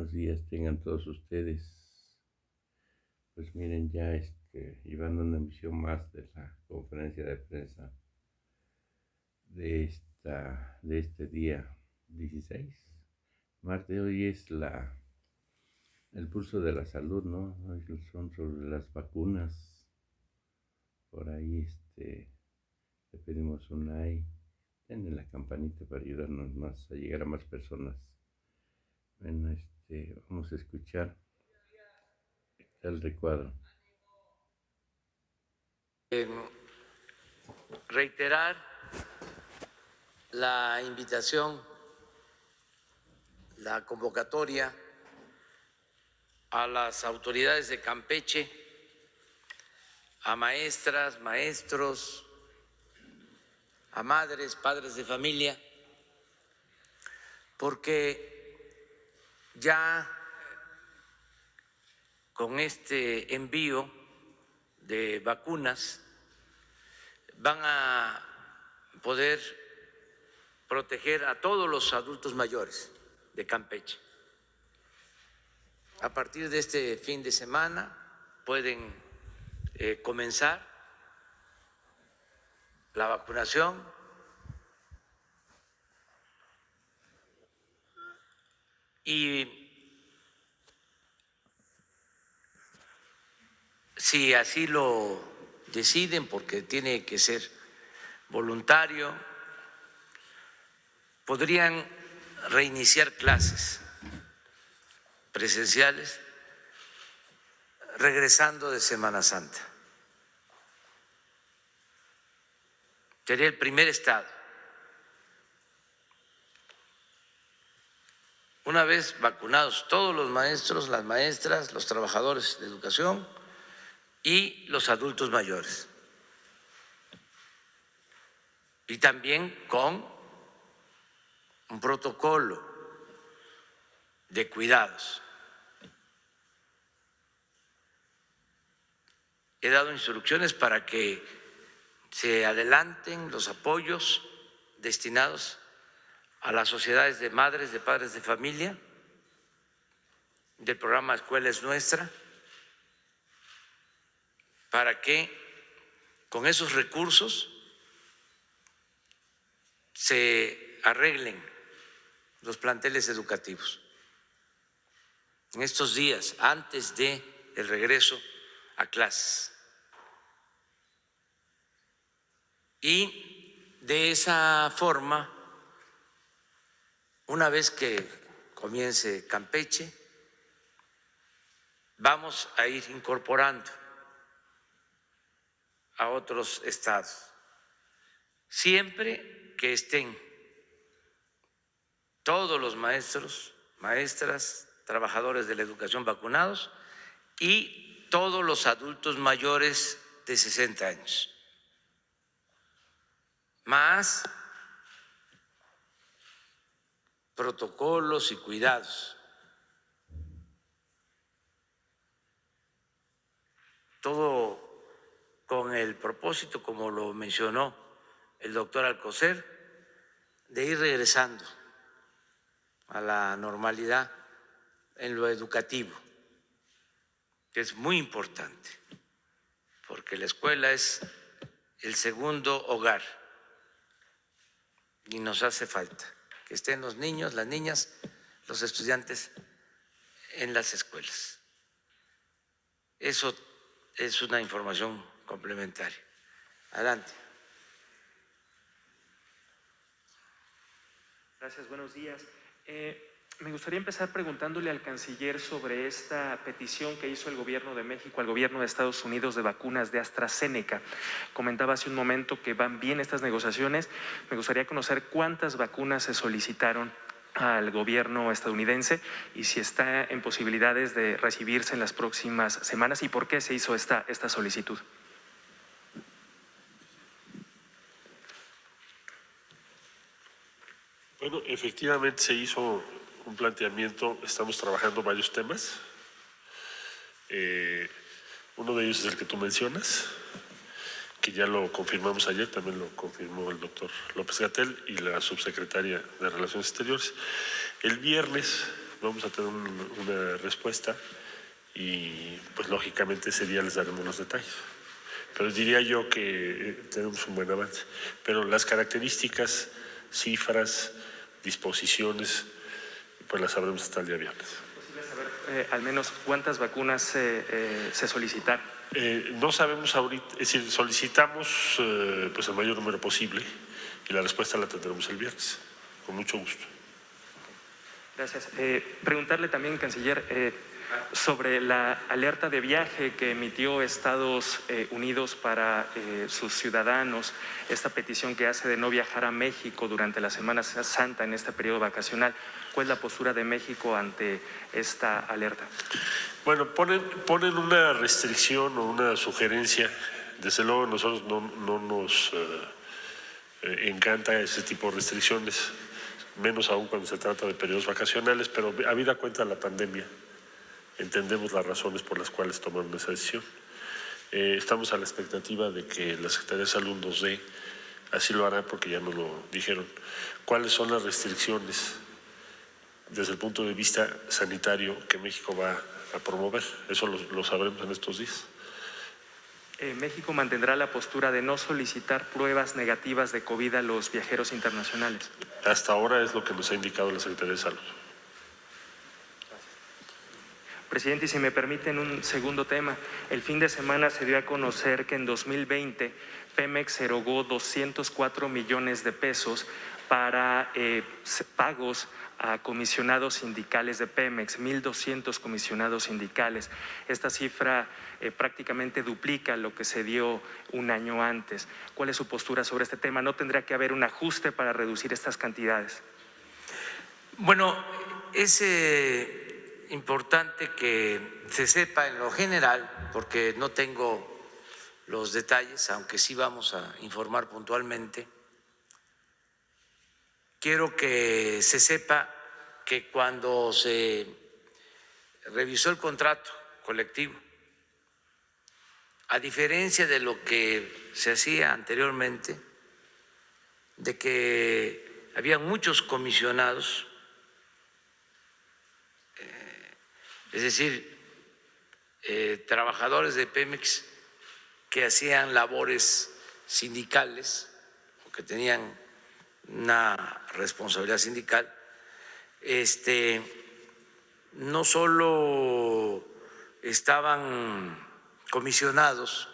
buenos días tengan todos ustedes. Pues miren, ya llevando una emisión más de la conferencia de prensa de este día 16, martes. Hoy es el pulso de la salud, ¿no? Hoy son sobre las vacunas. Por ahí le pedimos un like, denle la campanita para ayudarnos más a llegar a más personas. Bueno, vamos a escuchar el recuadro. Reiterar la invitación, la convocatoria a las autoridades de Campeche, a maestras, maestros, a madres, padres de familia, porque ya con este envío de vacunas van a poder proteger a todos los adultos mayores de Campeche. A partir de este fin de semana pueden comenzar la vacunación y si así lo deciden, porque tiene que ser voluntario, podrían reiniciar clases presenciales regresando de Semana Santa. Sería el primer estado. Una vez vacunados todos los maestros, las maestras, los trabajadores de educación y los adultos mayores. Y también con un protocolo de cuidados. He dado instrucciones para que se adelanten los apoyos destinados a las sociedades de madres, de padres de familia, del programa Escuela es Nuestra, para que con esos recursos se arreglen los planteles educativos en estos días antes de el regreso a clases. Y de esa forma, una vez que comience Campeche, vamos a ir incorporando a otros estados, siempre que estén todos los maestros, maestras, trabajadores de la educación vacunados y todos los adultos mayores de 60 años, más protocolos y cuidados. Todo con el propósito, como lo mencionó el doctor Alcocer, de ir regresando a la normalidad en lo educativo, que es muy importante, porque la escuela es el segundo hogar y nos hace falta que estén los niños, las niñas, los estudiantes en las escuelas. Eso es una información complementaria. Adelante. Gracias, buenos días. Me gustaría empezar preguntándole al canciller sobre esta petición que hizo el Gobierno de México al Gobierno de Estados Unidos de vacunas de AstraZeneca. Comentaba hace un momento que van bien estas negociaciones. Me gustaría conocer cuántas vacunas se solicitaron al gobierno estadounidense y si está en posibilidades de recibirse en las próximas semanas y por qué se hizo esta solicitud. Bueno, efectivamente se hizo un planteamiento, estamos trabajando varios temas. Uno de ellos es el que tú mencionas, que ya lo confirmamos ayer, también lo confirmó el doctor López-Gatell y la subsecretaria de Relaciones Exteriores. El viernes vamos a tener una respuesta y pues lógicamente ese día les daremos los detalles. Pero diría yo que tenemos un buen avance. Pero las características, cifras, disposiciones, pues las sabremos hasta el día viernes. ¿Es posible saber al menos cuántas vacunas se solicitaron? No sabemos ahorita, es decir, solicitamos pues el mayor número posible y la respuesta la tendremos el viernes, con mucho gusto. Gracias. Preguntarle también, canciller, sobre la alerta de viaje que emitió Estados Unidos para sus ciudadanos, esta petición que hace de no viajar a México durante la Semana Santa en este periodo vacacional. ¿Cuál es la postura de México ante esta alerta? Bueno, ponen una restricción o una sugerencia. Desde luego nosotros no nos encanta ese tipo de restricciones, menos aún cuando se trata de periodos vacacionales, pero habida cuenta de la pandemia, entendemos las razones por las cuales tomaron esa decisión. Estamos a la expectativa de que la Secretaría de Salud nos dé, así lo hará porque ya nos lo dijeron, cuáles son las restricciones desde el punto de vista sanitario que México va a promover. Eso lo sabremos en estos días. México mantendrá la postura de no solicitar pruebas negativas de COVID a los viajeros internacionales. Hasta ahora es lo que nos ha indicado la Secretaría de Salud. Presidente, y si me permiten un segundo tema, el fin de semana se dio a conocer que en 2020 Pemex erogó 204 millones de pesos para pagos a comisionados sindicales de Pemex, 1,200 comisionados sindicales. Esta cifra prácticamente duplica lo que se dio un año antes. ¿Cuál es su postura sobre este tema? ¿No tendrá que haber un ajuste para reducir estas cantidades? Bueno, es importante que se sepa en lo general, porque no tengo los detalles, aunque sí vamos a informar puntualmente. Quiero que se sepa que cuando se revisó el contrato colectivo, a diferencia de lo que se hacía anteriormente, de que había muchos comisionados, es decir, trabajadores de Pemex que hacían labores sindicales o que tenían una responsabilidad sindical, no solo estaban comisionados,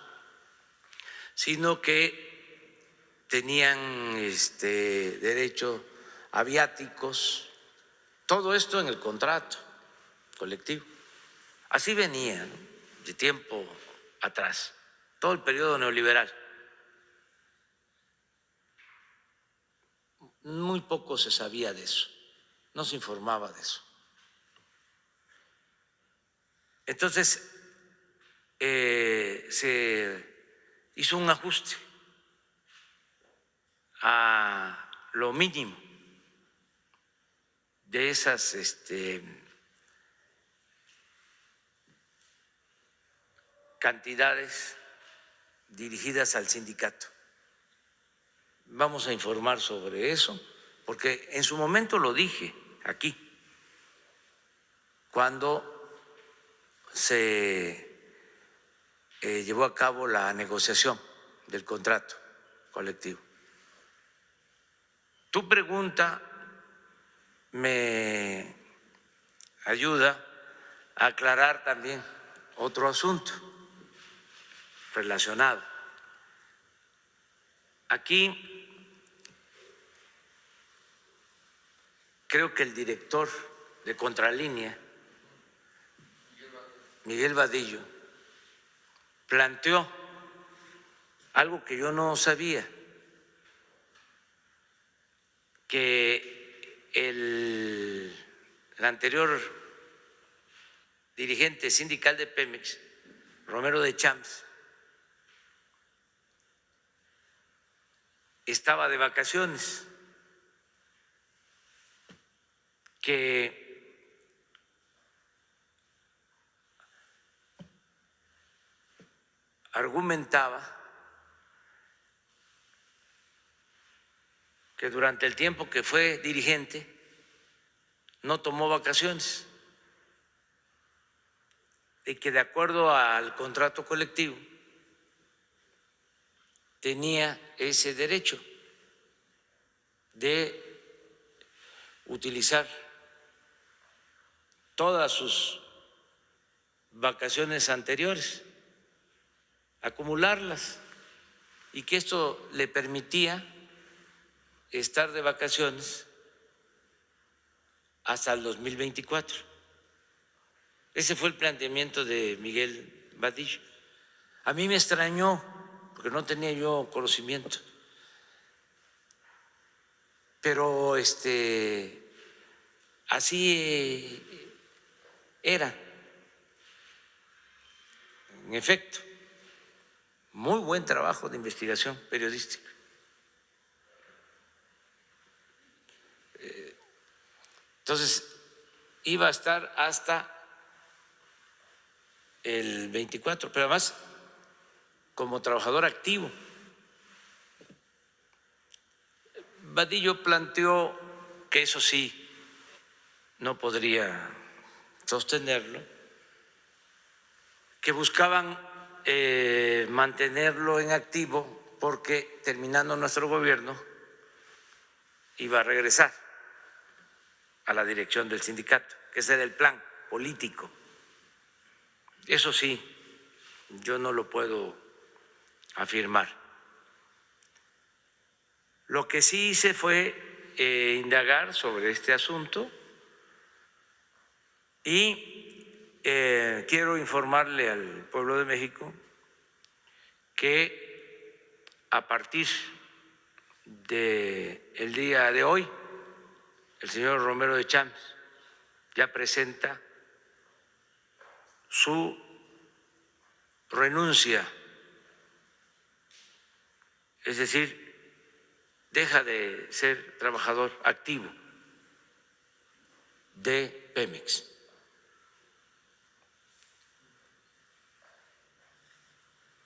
sino que tenían derecho a viáticos, todo esto en el contrato colectivo. Así venía, ¿no?, de tiempo atrás, todo el periodo neoliberal. Muy poco se sabía de eso, no se informaba de eso. Entonces, se hizo un ajuste a lo mínimo de esas cantidades dirigidas al sindicato. Vamos a informar sobre eso, porque en su momento lo dije aquí, cuando se llevó a cabo la negociación del contrato colectivo. Tu pregunta me ayuda a aclarar también otro asunto relacionado. Aquí creo que el director de Contralínea, Miguel Vadillo, planteó algo que yo no sabía, que el anterior dirigente sindical de Pemex, Romero de Champs, estaba de vacaciones, que argumentaba que durante el tiempo que fue dirigente no tomó vacaciones, y que de acuerdo al contrato colectivo tenía ese derecho de utilizar todas sus vacaciones anteriores, acumularlas, y que esto le permitía estar de vacaciones hasta el 2024. Ese fue el planteamiento de Miguel Vadillo. A mí me extrañó, porque no tenía yo conocimiento, pero así era, en efecto. Muy buen trabajo de investigación periodística. Entonces, iba a estar hasta el 24, pero además como trabajador activo. Vadillo planteó que eso sí no podría sostenerlo, que buscaban mantenerlo en activo porque terminando nuestro gobierno iba a regresar a la dirección del sindicato, que ese era el plan político. Eso sí, yo no lo puedo afirmar. Lo que sí hice fue indagar sobre este asunto y quiero informarle al pueblo de México que a partir del día de hoy, el señor Romero de Champs ya presenta su renuncia, es decir, deja de ser trabajador activo de Pemex.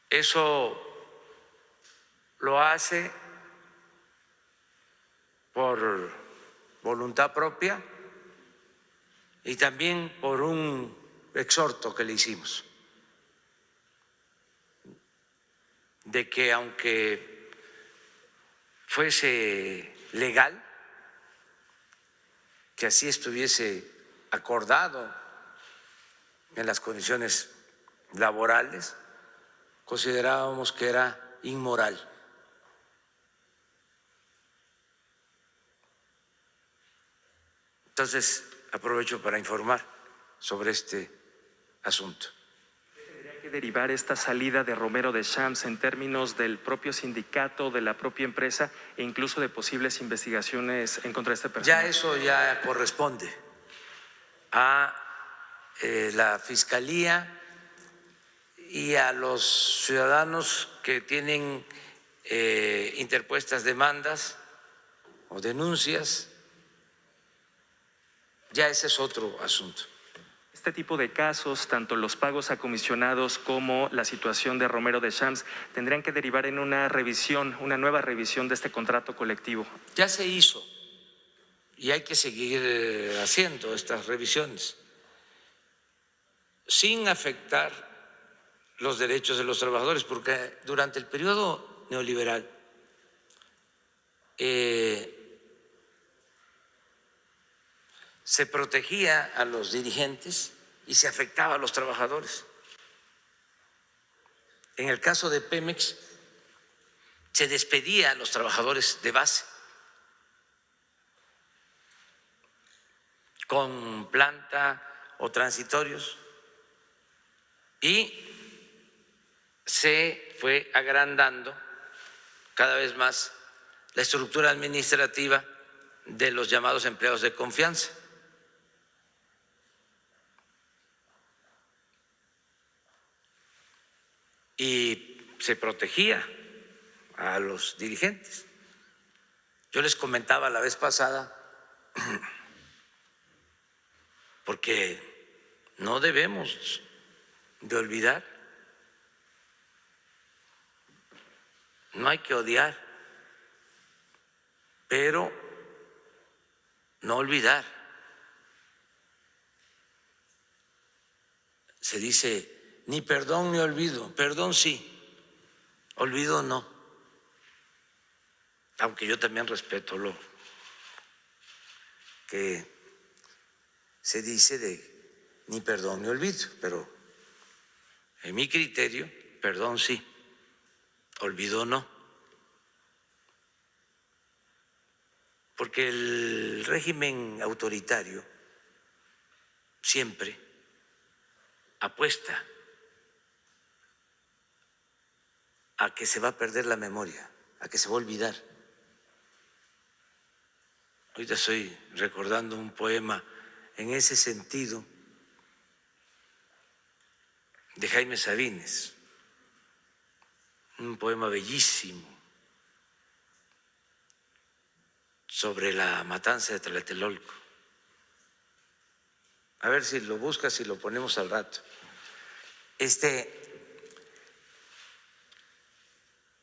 Eso lo hace por voluntad propia y también por un exhorto que le hicimos, de que aunque fuese legal, que así estuviese acordado en las condiciones laborales, considerábamos que era inmoral. Entonces, aprovecho para informar sobre este asunto. ¿Tendría que derivar esta salida de Romero de Champs en términos del propio sindicato, de la propia empresa e incluso de posibles investigaciones en contra de este personaje? Ya eso ya corresponde a la Fiscalía y a los ciudadanos que tienen interpuestas demandas o denuncias. Ya ese es otro asunto. Este tipo de casos, tanto los pagos a comisionados como la situación de Romero de Champs, tendrían que derivar en una revisión, una nueva revisión de este contrato colectivo. Ya se hizo y hay que seguir haciendo estas revisiones sin afectar los derechos de los trabajadores, porque durante el periodo neoliberal se protegía a los dirigentes y se afectaba a los trabajadores. En el caso de Pemex, se despedía a los trabajadores de base con planta o transitorios y se fue agrandando cada vez más la estructura administrativa de los llamados empleados de confianza. Y se protegía a los dirigentes. Yo les comentaba la vez pasada, porque no debemos de olvidar, no hay que odiar, pero no olvidar. se dice ni perdón ni olvido. Perdón sí, olvido no. Aunque yo también respeto lo que se dice de ni perdón ni olvido, pero en mi criterio, perdón sí, olvido no. Porque el régimen autoritario siempre apuesta a que se va a perder la memoria, a que se va a olvidar. Ahorita estoy recordando un poema en ese sentido de Jaime Sabines, un poema bellísimo sobre la matanza de Tlatelolco. A ver si lo buscas y lo ponemos al rato.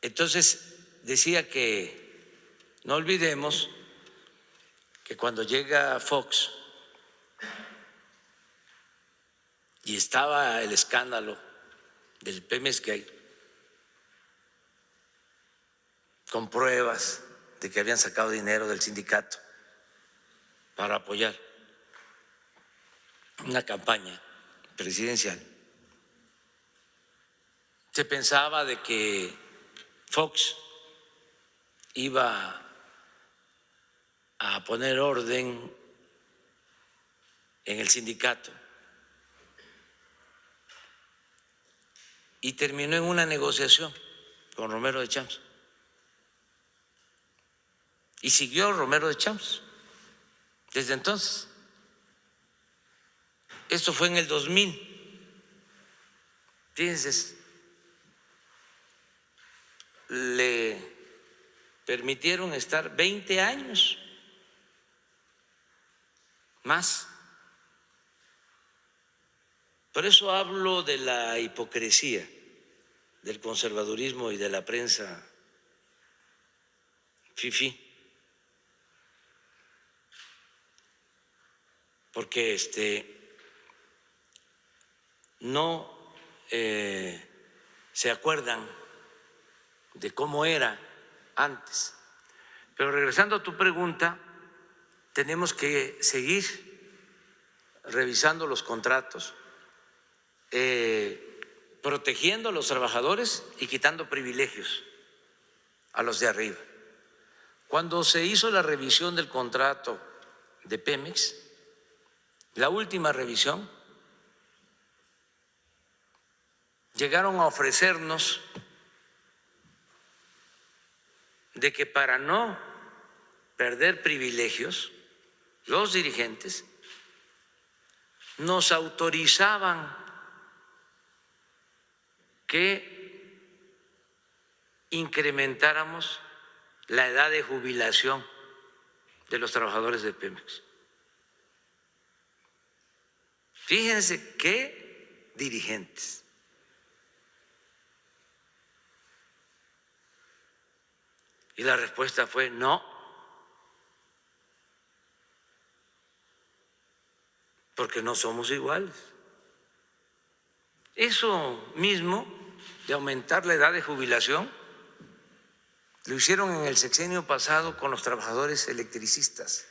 Entonces decía que no olvidemos que cuando llega Fox y estaba el escándalo del Pemex Gate, con pruebas de que habían sacado dinero del sindicato para apoyar una campaña presidencial, se pensaba de que Fox iba a poner orden en el sindicato y terminó en una negociación con Romero de Champs. Y siguió Romero de Champs desde entonces. Esto fue en el 2000. Fíjense, le permitieron estar 20 años más. Por eso hablo de la hipocresía del conservadurismo y de la prensa fifí, porque no se acuerdan de cómo era antes. Pero regresando a tu pregunta, tenemos que seguir revisando los contratos, protegiendo a los trabajadores y quitando privilegios a los de arriba. Cuando se hizo la revisión del contrato de Pemex, la última revisión, llegaron a ofrecernos de que para no perder privilegios, los dirigentes nos autorizaban que incrementáramos la edad de jubilación de los trabajadores de Pemex. Fíjense qué dirigentes. Y la respuesta fue no, porque no somos iguales. Eso mismo de aumentar la edad de jubilación lo hicieron en el sexenio pasado con los trabajadores electricistas.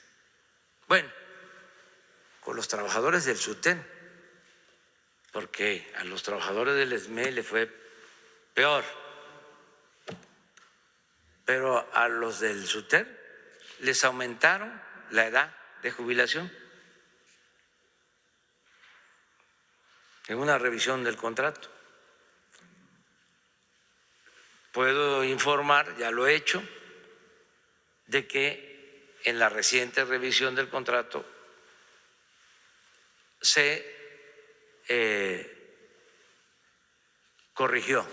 Bueno, con los trabajadores del SUTEN, porque a los trabajadores del ESME le fue peor, pero a los del SUTEN les aumentaron la edad de jubilación en una revisión del contrato. Puedo informar, ya lo he hecho, de que en la reciente revisión del contrato se corrigió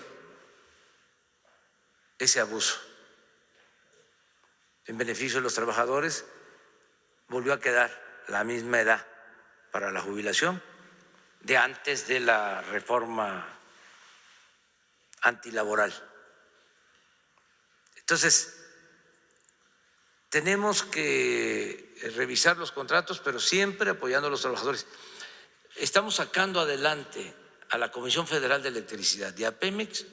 ese abuso. En beneficio de los trabajadores volvió a quedar la misma edad para la jubilación de antes de la reforma antilaboral. Entonces, tenemos que revisar los contratos, pero siempre apoyando a los trabajadores. Estamos sacando adelante a la Comisión Federal de Electricidad y a Pemex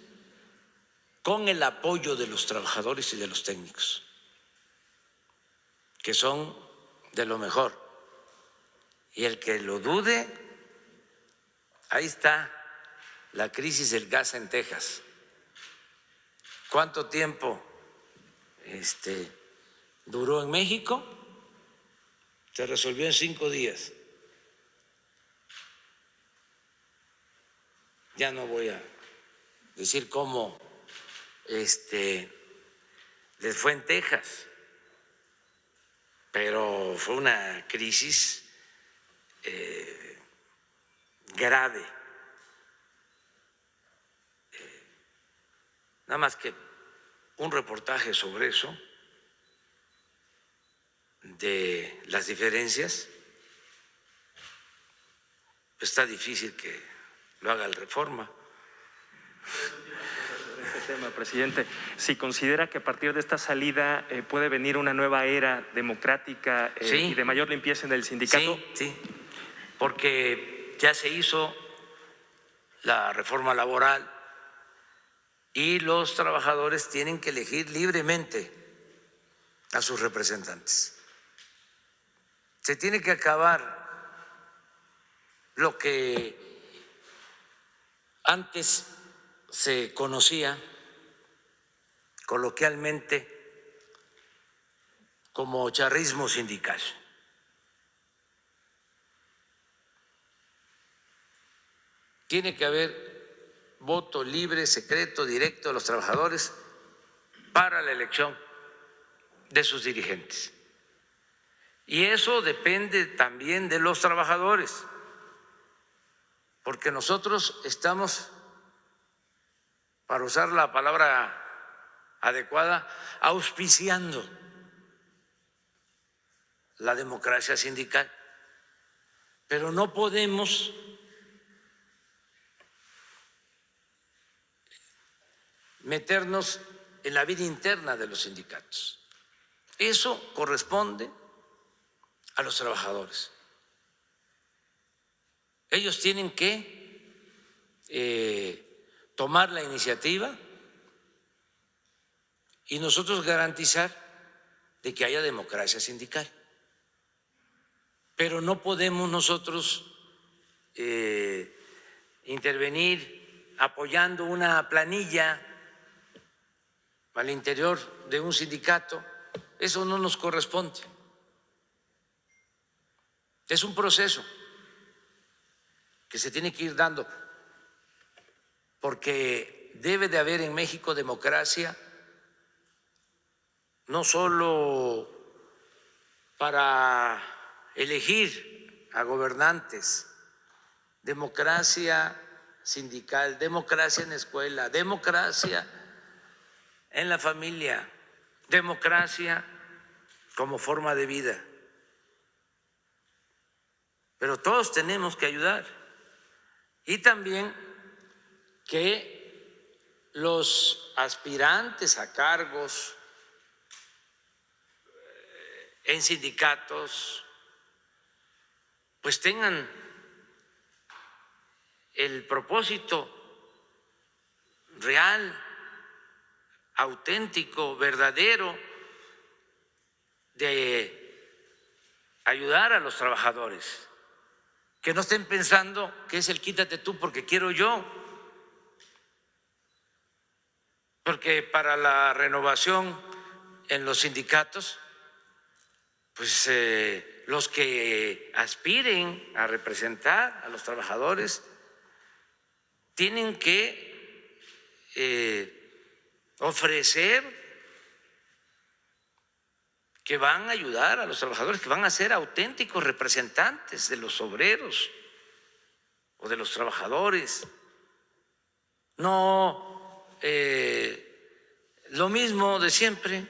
con el apoyo de los trabajadores y de los técnicos, que son de lo mejor. Y el que lo dude, ahí está la crisis del gas en Texas. ¿Cuánto tiempo duró en México? Se resolvió en 5 días. Ya no voy a decir cómo les fue en Texas, pero fue una crisis grave. Nada más que un reportaje sobre eso, de las diferencias, está difícil que lo haga el Reforma. Este tema, presidente, si considera que a partir de esta salida puede venir una nueva era democrática Sí. y de mayor limpieza en el sindicato. Sí, porque ya se hizo la reforma laboral y los trabajadores tienen que elegir libremente a sus representantes. Se tiene que acabar lo que antes se conocía coloquialmente como charrismo sindical. Tiene que haber voto libre, secreto, directo de los trabajadores para la elección de sus dirigentes. Y eso depende también de los trabajadores, porque nosotros estamos, para usar la palabra adecuada, auspiciando la democracia sindical, pero no podemos meternos en la vida interna de los sindicatos. Eso corresponde a los trabajadores. Ellos tienen que tomar la iniciativa y nosotros garantizar de que haya democracia sindical. Pero no podemos nosotros intervenir apoyando una planilla al interior de un sindicato. Eso no nos corresponde. Es un proceso que se tiene que ir dando, porque debe de haber en México democracia, no solo para elegir a gobernantes, democracia sindical, democracia en la escuela, democracia en la familia, democracia como forma de vida. Pero todos tenemos que ayudar. Y también que los aspirantes a cargos en sindicatos pues tengan el propósito real, auténtico, verdadero de ayudar a los trabajadores, que no estén pensando que es el quítate tú porque quiero yo, porque para la renovación en los sindicatos, pues los que aspiren a representar a los trabajadores tienen que ofrecer que van a ayudar a los trabajadores, que van a ser auténticos representantes de los obreros o de los trabajadores. No lo mismo de siempre,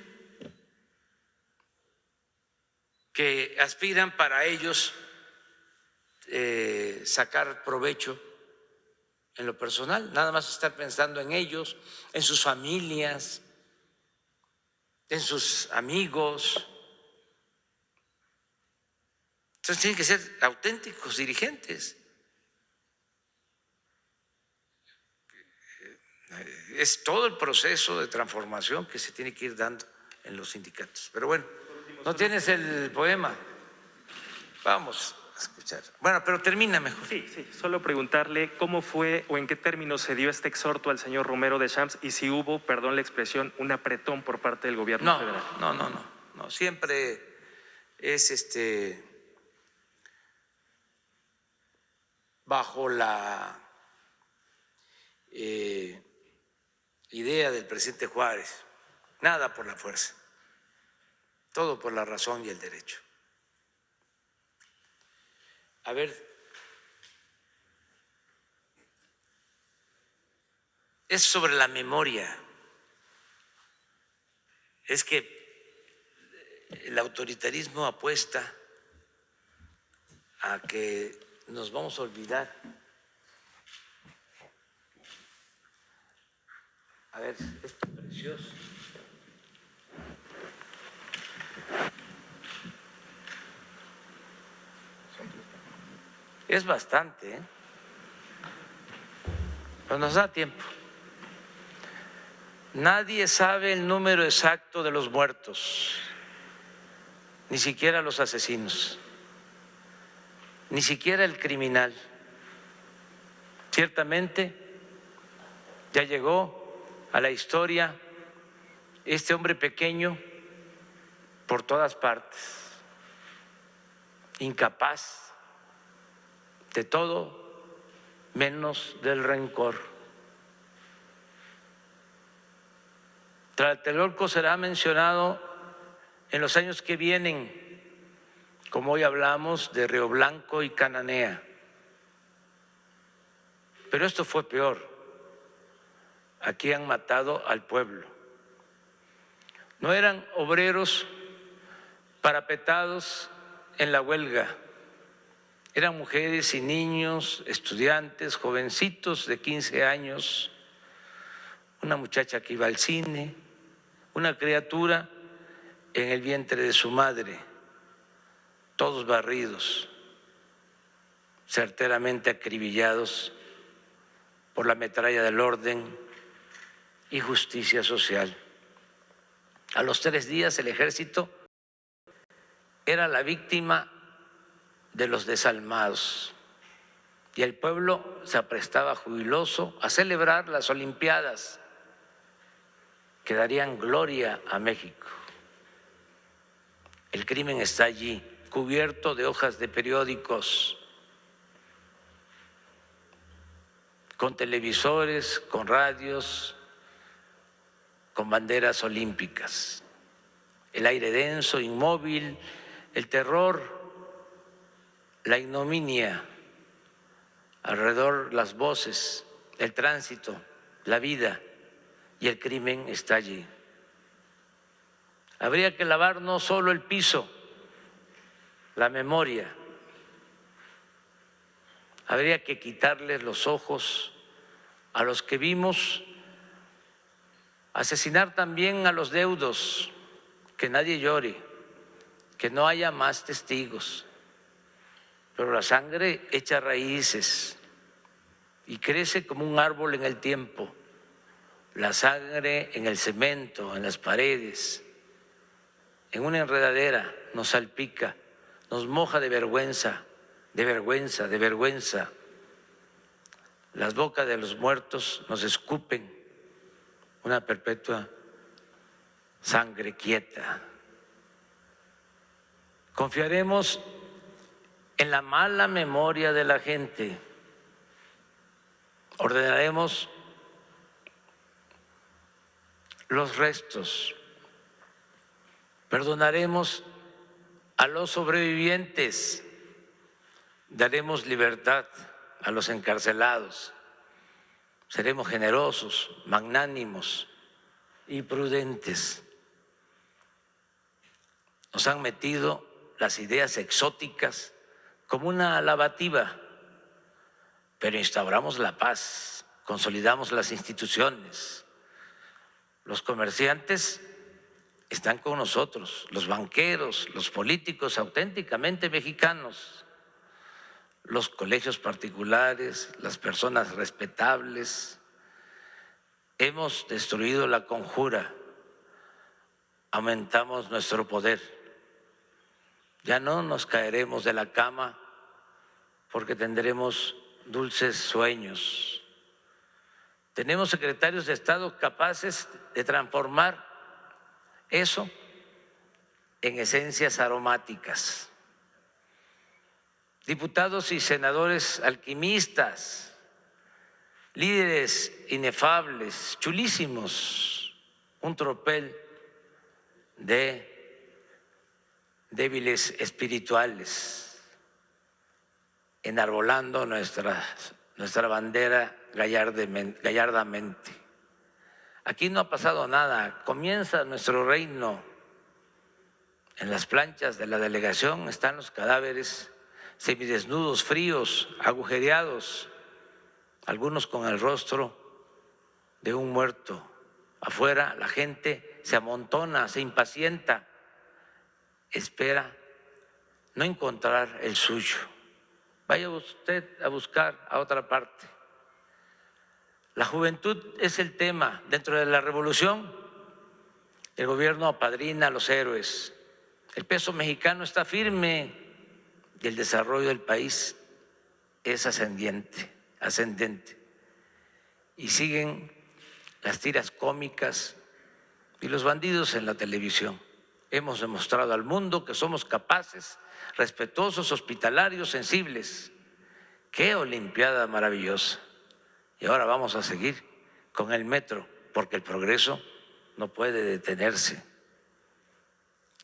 que aspiran para ellos sacar provecho en lo personal, nada más estar pensando en ellos, en sus familias, en sus amigos. Entonces tienen que ser auténticos dirigentes. Es todo el proceso de transformación que se tiene que ir dando en los sindicatos. Pero bueno, ¿no tienes el poema? Vamos a escuchar. Bueno, pero termina mejor. Sí, solo preguntarle cómo fue o en qué términos se dio este exhorto al señor Romero de Champs y si hubo, perdón la expresión, un apretón por parte del gobierno federal. No, siempre es bajo la idea del presidente Juárez, nada por la fuerza, todo por la razón y el derecho. A ver, es sobre la memoria. Es que el autoritarismo apuesta a que nos vamos a olvidar. A ver, esto es precioso. Es bastante, ¿eh? Pero nos da tiempo. Nadie sabe el número exacto de los muertos, ni siquiera los asesinos, ni siquiera el criminal. Ciertamente ya llegó a la historia este hombre pequeño por todas partes, incapaz de todo menos del rencor. Tlatelolco será mencionado en los años que vienen, como hoy hablamos de Río Blanco y Cananea. Pero esto fue peor. Aquí han matado al pueblo. No eran obreros parapetados en la huelga. Eran mujeres y niños, estudiantes, jovencitos de 15 años, una muchacha que iba al cine, una criatura en el vientre de su madre, todos barridos, certeramente acribillados por la metralla del orden y justicia social. A los 3 días el ejército era la víctima de los desalmados y el pueblo se aprestaba jubiloso a celebrar las Olimpiadas que darían gloria a México. El crimen está allí, cubierto de hojas de periódicos, con televisores, con radios, con banderas olímpicas. El aire denso, inmóvil, el terror, la ignominia, alrededor las voces, el tránsito, la vida y el crimen está allí. Habría que lavar no solo el piso, la memoria. Habría que quitarles los ojos a los que vimos, asesinar también a los deudos, que nadie llore, que no haya más testigos. Pero la sangre echa raíces y crece como un árbol en el tiempo. La sangre en el cemento, en las paredes, en una enredadera nos salpica, nos moja de vergüenza, de vergüenza, de vergüenza. Las bocas de los muertos nos escupen una perpetua sangre quieta. Confiaremos en la mala memoria de la gente. Ordenaremos los restos. Perdonaremos a los sobrevivientes. Daremos libertad a los encarcelados. Seremos generosos, magnánimos y prudentes. Nos han metido las ideas exóticas como una lavativa, pero instauramos la paz, consolidamos las instituciones. Los comerciantes están con nosotros, los banqueros, los políticos auténticamente mexicanos, los colegios particulares, las personas respetables, hemos destruido la conjura, aumentamos nuestro poder. Ya no nos caeremos de la cama porque tendremos dulces sueños. Tenemos secretarios de Estado capaces de transformar eso en esencias aromáticas. Diputados y senadores alquimistas, líderes inefables, chulísimos, un tropel de débiles espirituales, enarbolando nuestra bandera gallardamente. Aquí no ha pasado nada, comienza nuestro reino. En las planchas de la delegación están los cadáveres semidesnudos, fríos, agujereados, algunos con el rostro de un muerto. Afuera la gente se amontona, se impacienta, espera no encontrar el suyo. Vaya usted a buscar a otra parte. La juventud es el tema. Dentro de la revolución, el gobierno apadrina a los héroes. El peso mexicano está firme y el desarrollo del país es ascendente. Y siguen las tiras cómicas y los bandidos en la televisión. Hemos demostrado al mundo que somos capaces, respetuosos, hospitalarios, sensibles. ¡Qué olimpiada maravillosa! Y ahora vamos a seguir con el metro, porque el progreso no puede detenerse.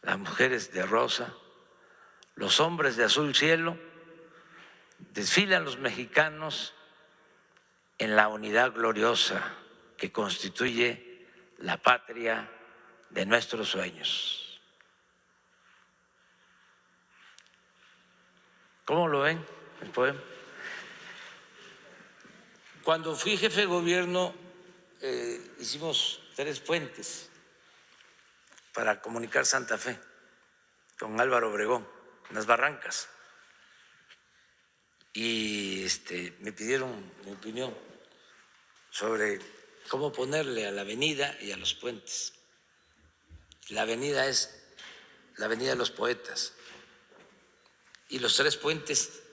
Las mujeres de rosa, los hombres de azul cielo, desfilan los mexicanos en la unidad gloriosa que constituye la patria de nuestros sueños. ¿Cómo lo ven el poema? Cuando fui jefe de gobierno hicimos 3 puentes para comunicar Santa Fe con Álvaro Obregón, en las Barrancas. Y me pidieron mi opinión sobre cómo ponerle a la avenida y a los puentes. La avenida es la Avenida de los Poetas y los 3 puentes